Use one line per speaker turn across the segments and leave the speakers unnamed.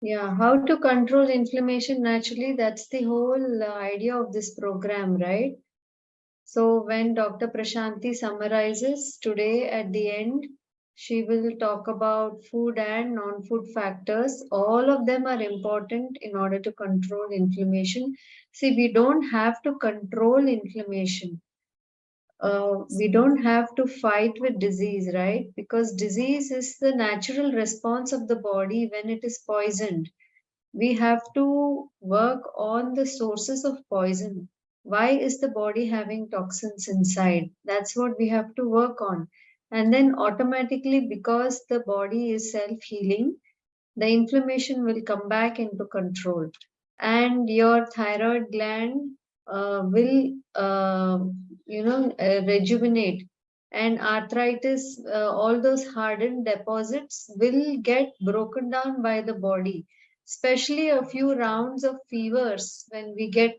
Yeah, how to control inflammation naturally, that's the whole idea of this program, right? So when Dr. Prashanthi summarizes today at the end, she will talk about food and non-food factors. All of them are important in order to control inflammation. See, we don't have to control inflammation. We don't have to fight with disease, right? Because disease is the natural response of the body when it is poisoned. We have to work on the sources of poison. Why is the body having toxins inside? That's what we have to work on. And then automatically, because the body is self healing, the inflammation will come back into control. And your thyroid gland will, rejuvenate. And arthritis, all those hardened deposits will get broken down by the body, especially a few rounds of fevers when we get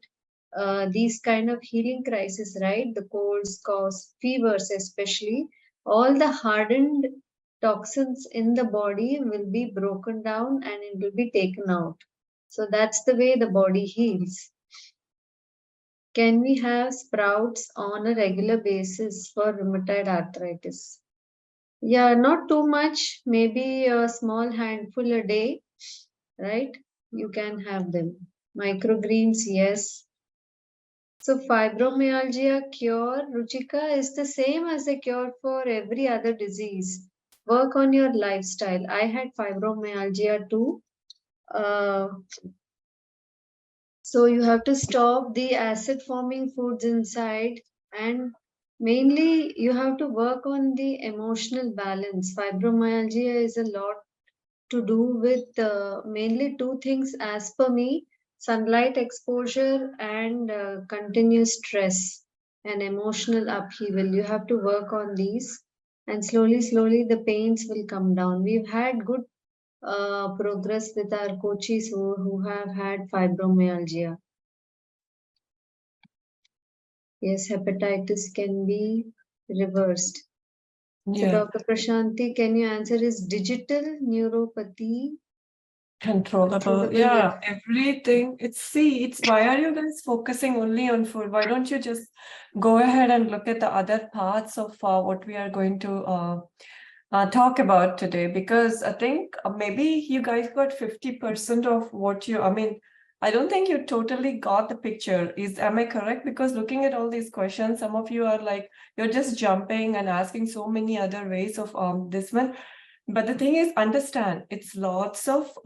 these kind of healing crises, right? The colds, coughs, fevers, especially. All the hardened toxins in the body will be broken down and it will be taken out. So that's the way the body heals. Can we have sprouts on a regular basis for rheumatoid arthritis? Yeah, not too much, maybe a small handful a day, right? You can have them. Microgreens, yes. So fibromyalgia cure, Ruchika, is the same as the cure for every other disease. Work on your lifestyle. I had fibromyalgia too. Uh, so you have to stop the acid forming foods inside, and mainly you have to work on the emotional balance. Fibromyalgia is a lot to do with mainly two things as per me: sunlight exposure and continuous stress and emotional upheaval. You have to work on these, and slowly the pains will come down. We've had good progress with our coaches who have had fibromyalgia. Yes, hepatitis can be reversed. So,
Yeah.
Dr. Prashanthi, can you answer, is digital neuropathy
Controllable.
controllable with?
Yeah, everything. It's why are you guys focusing only on food? Why don't you just go ahead and look at the other parts of what we are going to talk about today? Because I think maybe you guys got 50% of what you, I mean, I don't think you totally got the picture. Am I correct? Because looking at all these questions, some of you are like, you're just jumping and asking so many other ways of this one. But the thing is, understand, it's lots of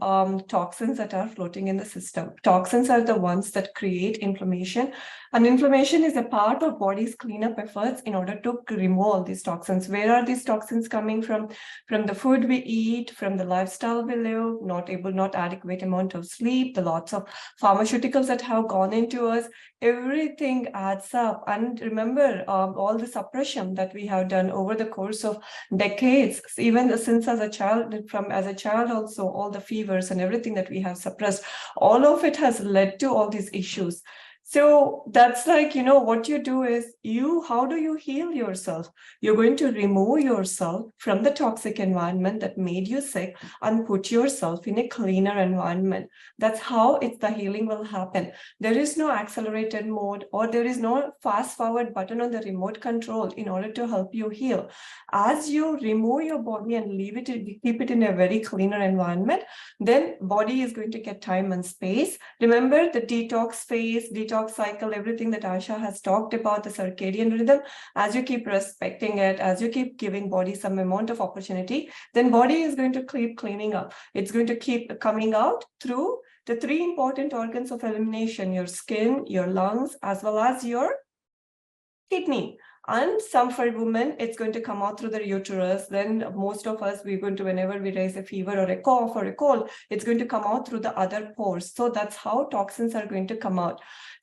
toxins that are floating in the system. Toxins are the ones that create inflammation. And inflammation is a part of body's cleanup efforts in order to remove all these toxins. Where are these toxins coming from? From the food we eat, from the lifestyle we live, not adequate amount of sleep, the lots of pharmaceuticals that have gone into us. Everything adds up. And remember, all the suppression that we have done over the course of decades, even since as a child also, all the fevers and everything that we have suppressed, all of it has led to all these issues. So that's like, what you do is how do you heal yourself? You're going to remove yourself from the toxic environment that made you sick and put yourself in a cleaner environment. That's how the healing will happen. There is no accelerated mode, or there is no fast forward button on the remote control in order to help you heal. As you remove your body and keep it in a very cleaner environment, then body is going to get time and space. Remember the detox phase, detox cycle, everything that Asha has talked about, the circadian rhythm. As you keep respecting it, as you keep giving body some amount of opportunity, then body is going to keep cleaning up. It's going to keep coming out through the three important organs of elimination: your skin, your lungs, as well as your kidney. And some for women, it's going to come out through the uterus. Then most of us, we're going to, whenever we raise a fever or a cough or a cold, it's going to come out through the other pores. So that's how toxins are going to come out.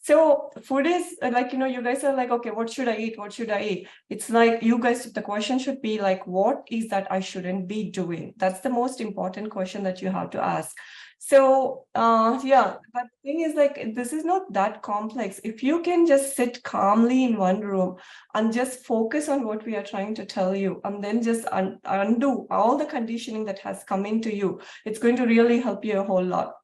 So food is like, you guys are like, okay, what should I eat? What should I eat? It's like, you guys, the question should be like, what is that I shouldn't be doing? That's the most important question that you have to ask. So yeah, but the thing is like, this is not that complex. If you can just sit calmly in one room and just focus on what we are trying to tell you, and then just undo all the conditioning that has come into you, it's going to really help you a whole lot.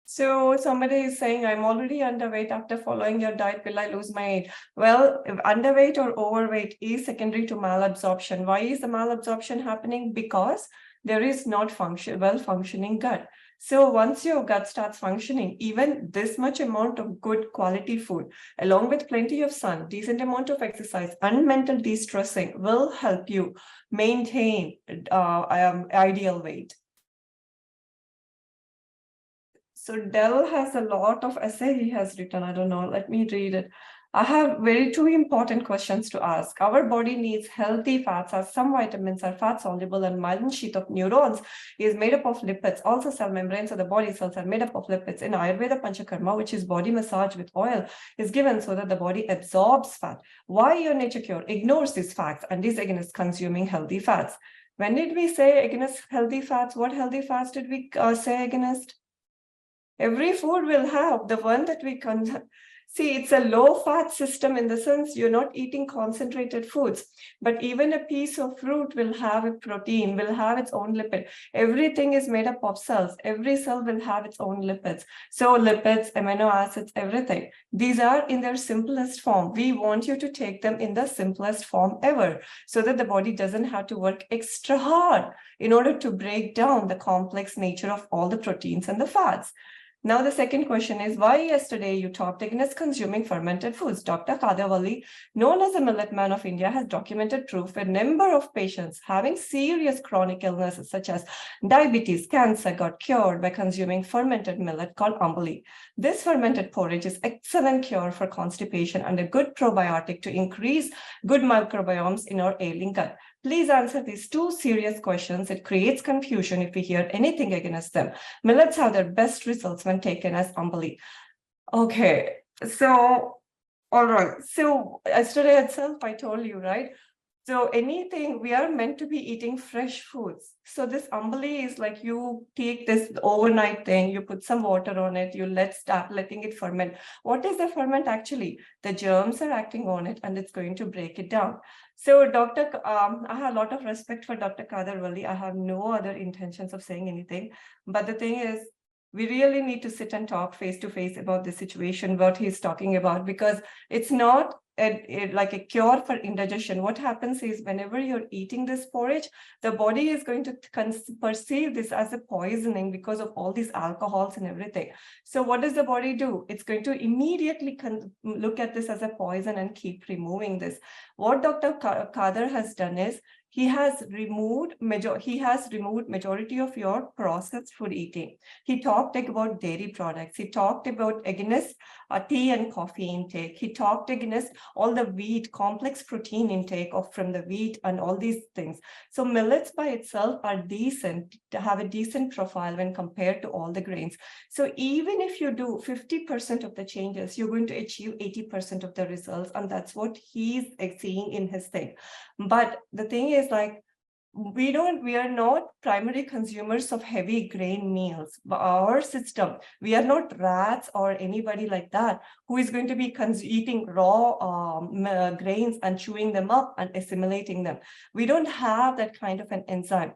So somebody is saying, I'm already underweight after following your diet. Will I lose my weight? Well, if underweight or overweight is secondary to malabsorption. Why is the malabsorption happening? Because there is not well-functioning gut. So once your gut starts functioning, even this much amount of good quality food, along with plenty of sun, decent amount of exercise, and mental de-stressing will help you maintain ideal weight. So Dell has a lot of essay he has written. I don't know. Let me read it. I have two important questions to ask. Our body needs healthy fats, as some vitamins are fat soluble, and myelin sheath of neurons is made up of lipids. Also, cell membranes of the body cells are made up of lipids. In Ayurveda Panchakarma, which is body massage with oil, is given so that the body absorbs fat. Why your nature cure ignores these facts and is against consuming healthy fats? When did we say against healthy fats? What healthy fats did we say against? Every food will have the one that we see. It's a low fat system in the sense you're not eating concentrated foods, but even a piece of fruit will have a protein, will have its own lipid. Everything is made up of cells. Every cell will have its own lipids. So lipids, amino acids, everything. These are in their simplest form. We want you to take them in the simplest form ever, so that the body doesn't have to work extra hard in order to break down the complex nature of all the proteins and the fats. Now, the second question is, why yesterday you talked against consuming fermented foods? Dr. Kadavali, known as the Millet Man of India, has documented proof a number of patients having serious chronic illnesses such as diabetes, cancer got cured by consuming fermented millet called ambali. This fermented porridge is excellent cure for constipation and a good probiotic to increase good microbiomes in our ailing gut. Please answer these two serious questions. It creates confusion if we hear anything against them. Millets have their best results when taken as ambali. Okay, so, all right. So yesterday itself, I told you, right? So anything, we are meant to be eating fresh foods. So this ambali is like, you take this overnight thing, you put some water on it, you start letting it ferment. What is the ferment actually? The germs are acting on it and it's going to break it down. So I have a lot of respect for Dr. Kadarwali. I have no other intentions of saying anything. But the thing is, we really need to sit and talk face to face about the situation, what he's talking about, because it's not like a cure for indigestion. What happens is, whenever you're eating this porridge, the body is going to perceive this as a poisoning because of all these alcohols and everything. So what does the body do? It's going to immediately look at this as a poison and keep removing this. What Dr. Kader has done is, he has removed majority of your processed food eating. He talked about dairy products. He talked about against tea and coffee intake. He talked against all the wheat, complex protein intake from the wheat and all these things. So millets by itself are decent, to have a decent profile when compared to all the grains. So even if you do 50% of the changes, you're going to achieve 80% of the results. And that's what he's seeing in his thing. But the thing is, like, we are not primary consumers of heavy grain meals. Our system, we are not rats or anybody like that who is going to be eating raw grains and chewing them up and assimilating them. We don't have that kind of an enzyme.